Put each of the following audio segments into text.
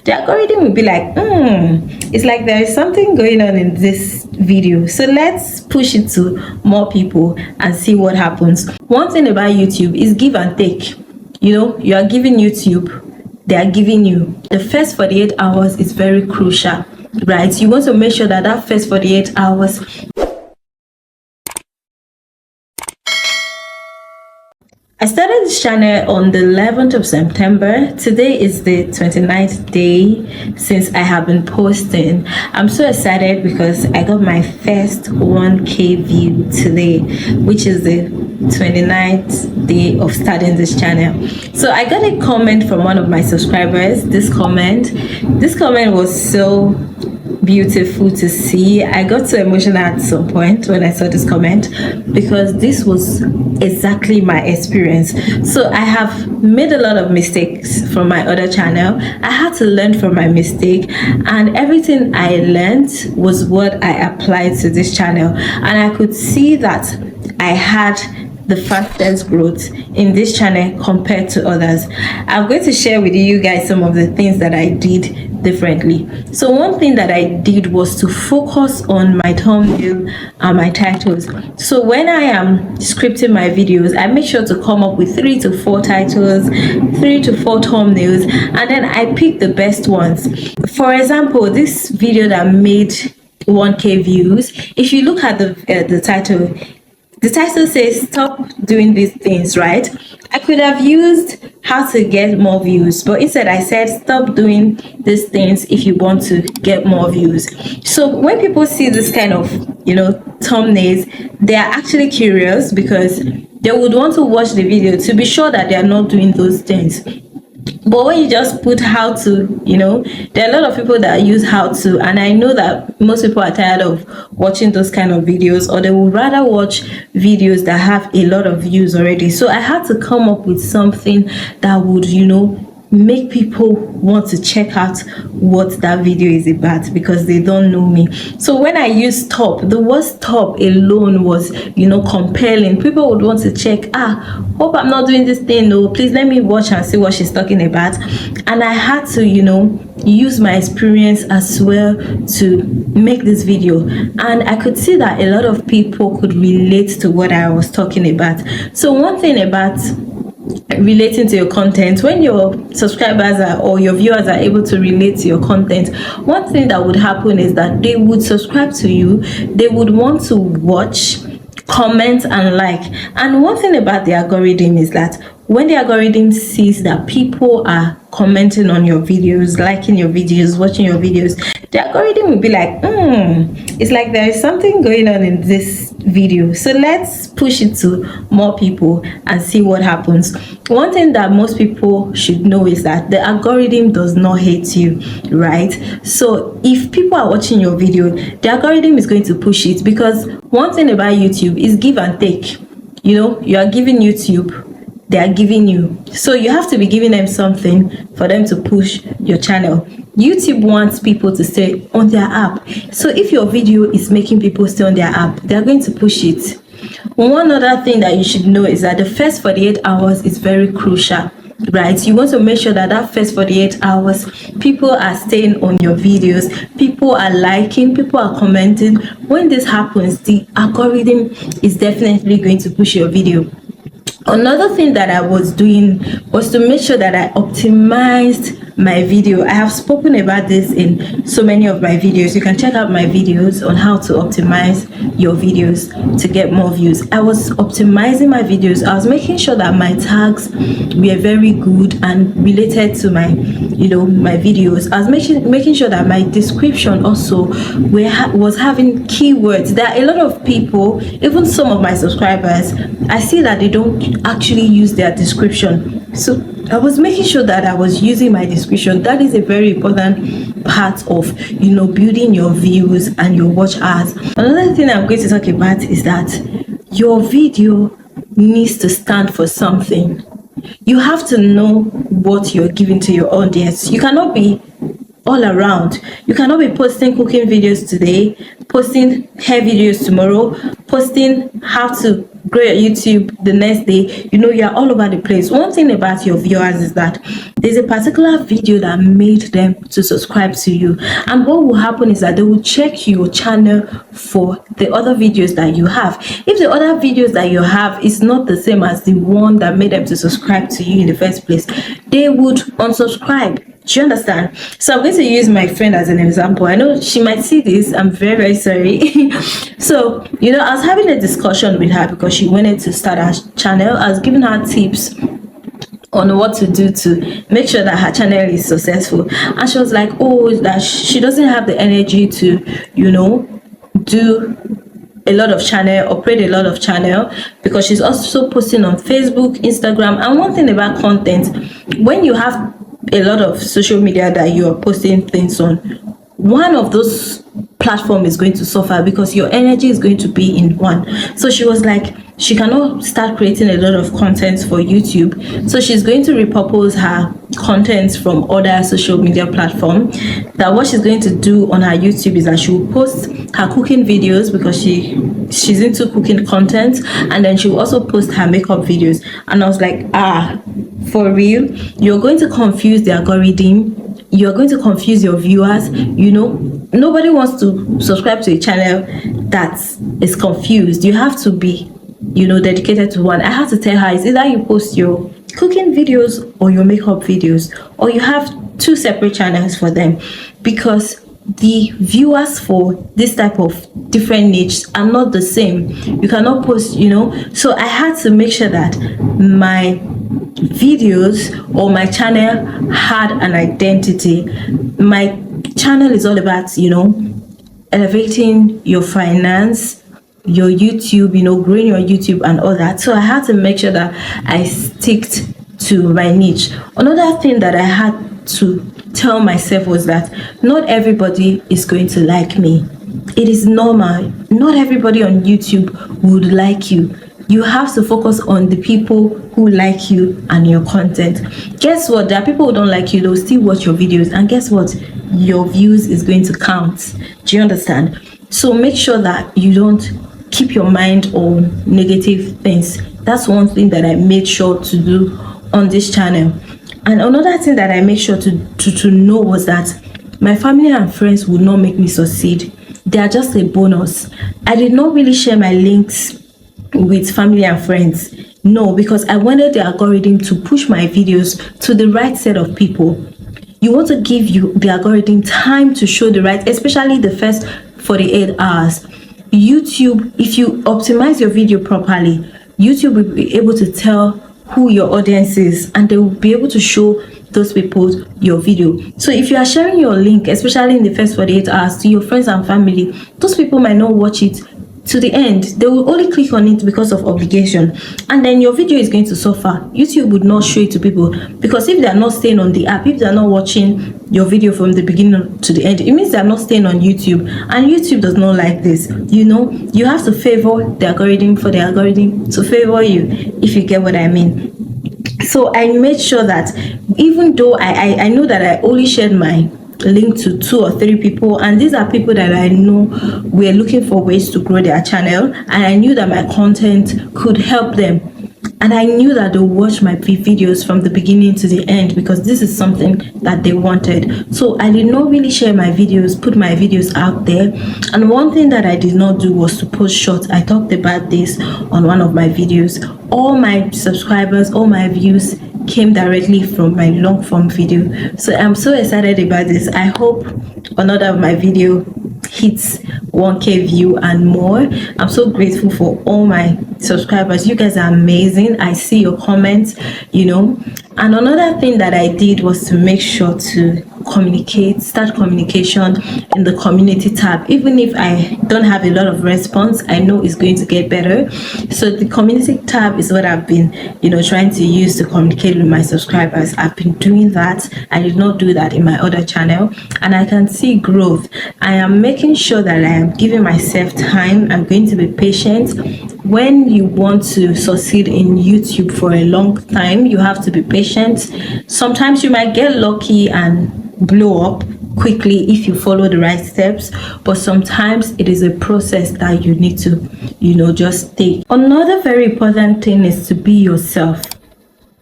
the algorithm will be like, it's like there is something going on in this video, so let's push it to more people and see what happens. One thing about YouTube is give and take. You are giving YouTube, they are giving you. The first 48 hours is very crucial, right? You want to make sure that that first 48 hours, I started this channel on the 11th of September. Today is the 29th day since I have been posting. I'm so excited because I got my first 1K view today, which is the 29th day of starting this channel. So I got a comment from one of my subscribers. This comment was so beautiful to see. I got so emotional at some point when I saw this comment because this was exactly my experience. So I have made a lot of mistakes from my other channel. I had to learn from my mistake, and everything I learned was what I applied to this channel, and I could see that I had the fastest growth in this channel compared to others. I'm going to share with you guys some of the things that I did differently. So one thing that I did was to focus on my thumbnail and my titles. So when I am scripting my videos, I make sure to come up with 3 to 4 titles, 3 to 4 thumbnails, and then I pick the best ones. For example, this video that made 1K views, if you look at the title, the title says stop doing these things, right? I could have used how to get more views, but instead I said stop doing these things if you want to get more views. So when people see this kind of thumbnails, they are actually curious because they would want to watch the video to be sure that they are not doing those things. But when you just put how to, there are a lot of people that use how to, and I know that most people are tired of watching those kind of videos, or they would rather watch videos that have a lot of views already. So I had to come up with something that would, make people want to check out what that video is about because they don't know me. So when I use top, the word top alone was compelling. People would want to check, hope I'm not doing this thing, no, please let me watch and see what she's talking about. And I had to use my experience as well to make this video, and I could see that a lot of people could relate to what I was talking about. So one thing about relating to your content, when your subscribers or your viewers are able to relate to your content, one thing that would happen is that they would subscribe to you, they would want to watch, comment and like. And one thing about the algorithm is that when the algorithm sees that people are commenting on your videos, liking your videos, watching your videos, the algorithm will be like, it's like there is something going on in this video, so let's push it to more people and see what happens. One thing that most people should know is that the algorithm does not hate you, right? So if people are watching your video, the algorithm is going to push it, because one thing about YouTube is give and take. You are giving YouTube, they are giving you, so you have to be giving them something for them to push your channel. YouTube wants people to stay on their app, so if your video is making people stay on their app, they are going to push it. One other thing that you should know is that the first 48 hours is very crucial, right? You want to make sure that that first 48 hours people are staying on your videos, people are liking, people are commenting. When this happens, the algorithm is definitely going to push your video. Another thing that I was doing was to make sure that I optimized my video. I have spoken about this in so many of my videos. You can check out my videos on how to optimize your videos to get more views. I was optimizing my videos. I was making sure that my tags were very good and related to my my videos. I was making sure that my description also was having keywords. There are a lot of people, even some of my subscribers, I see that they don't actually use their description. So I was making sure that I was using my description. That is a very important part of building your views and your watch hours. Another thing I'm going to talk about is that your video needs to stand for something. You have to know what you're giving to your audience. You cannot be all around. You cannot be posting cooking videos today, posting hair videos tomorrow, posting how to grow your YouTube the next day, you know, you're all over the place. One thing about your viewers is that there's a particular video that made them to subscribe to you, and what will happen is that they will check your channel for the other videos that you have. If the other videos that you have is not the same as the one that made them to subscribe to you in the first place, they would unsubscribe. Do you understand? So I'm going to use my friend as an example. I know she might see this. I'm very, very sorry. So, you know, I was having a discussion with her because she wanted to start her channel. I was giving her tips on what to do to make sure that her channel is successful, and she was like, oh, that she doesn't have the energy to, you know, do a lot of channel, operate a lot of channel, because she's also posting on Facebook, Instagram. And one thing about content, when you have a lot of social media that you are posting things on, one of those platform is going to suffer because your energy is going to be in one. So she was like, she cannot start creating a lot of content for YouTube, so she's going to repurpose her content from other social media platform. That what she's going to do on her YouTube is that she will post her cooking videos, because she's into cooking content, and then she will also post her makeup videos. And I was like, for real, you're going to confuse the algorithm, you're going to confuse your viewers. You know, nobody wants to subscribe to a channel that is confused. You have to be, you know, dedicated to one. I had to tell her, it's either you post your cooking videos or your makeup videos, or you have two separate channels for them, because the viewers for this type of different niche are not the same. You cannot post, you know. So I had to make sure that my videos or my channel had an identity. My channel is all about, you know, elevating your finance, your YouTube, you know, growing your YouTube and all that. So I had to make sure that I sticked to my niche. Another thing that I had to tell myself was that not everybody is going to like me. It is normal. Not everybody on YouTube would like you. You have to focus on the people who like you and your content. Guess what? There are people who don't like you, they'll still watch your videos, and guess what? Your views is going to count. Do you understand? So make sure that you don't keep your mind on negative things. That's one thing that I made sure to do on this channel. And another thing that I made sure to know was that my family and friends would not make me succeed. They are just a bonus. I did not really share my links with family and friends. No, because I wanted the algorithm to push my videos to the right set of people. You want to give the algorithm time to show the right, especially the first 48 hours. YouTube, if you optimize your video properly, YouTube will be able to tell who your audience is, and they will be able to show those people your video. So if you are sharing your link, especially in the first 48 hours, to your friends and family, those people might not watch it to the end. They will only click on it because of obligation, and then your video is going to suffer. YouTube would not show it to people, because if they are not staying on the app, if they are not watching your video from the beginning to the end, it means they are not staying on YouTube, and YouTube does not like this. You know, you have to favor the algorithm for the algorithm to favor you, if you get what I mean. So I made sure that even though I know that I only shared my link to 2 or 3 people, and these are people that I know were looking for ways to grow their channel, and I knew that my content could help them, and I knew that they'll watch my videos from the beginning to the end, because this is something that they wanted. So I did not really share my videos, put my videos out there. And one thing that I did not do was to post shorts. I talked about this on one of my videos. All my subscribers, all my views came directly from my long form video. So I'm so excited about this. I hope another of my video hits 1K view and more. I'm so grateful for all my subscribers. You guys are amazing. I see your comments, you know. And another thing that I did was to make sure to start communication in the community tab. Even if I don't have a lot of response, I know it's going to get better. So the community tab is what I've been, you know, trying to use to communicate with my subscribers. I've been doing that. I did not do that in my other channel, and I can see growth. I am making sure that I am giving myself time. I'm going to be patient. When you want to succeed in YouTube for a long time, you have to be patient. Sometimes you might get lucky and blow up, quickly if you follow the right steps, but sometimes it is a process that you need to, just take. Another very important thing is to be yourself.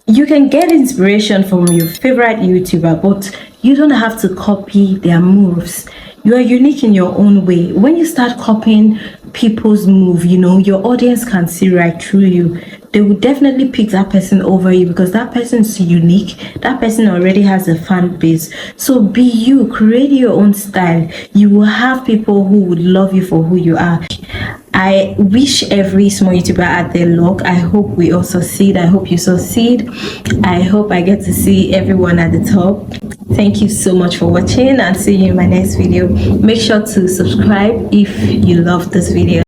You can get inspiration from your favorite YouTuber, but you don't have to copy their moves. You are unique in your own way. When you start copying people's move, your audience can see right through you. They will definitely pick that person over you because that person is unique. That person already has a fan base. So be you, create your own style. You will have people who would love you for who you are. I wish every small YouTuber had their luck. I hope we all succeed. I hope you succeed. I hope I get to see everyone at the top. Thank you so much for watching, and see you in my next video. Make sure to subscribe if you love this video.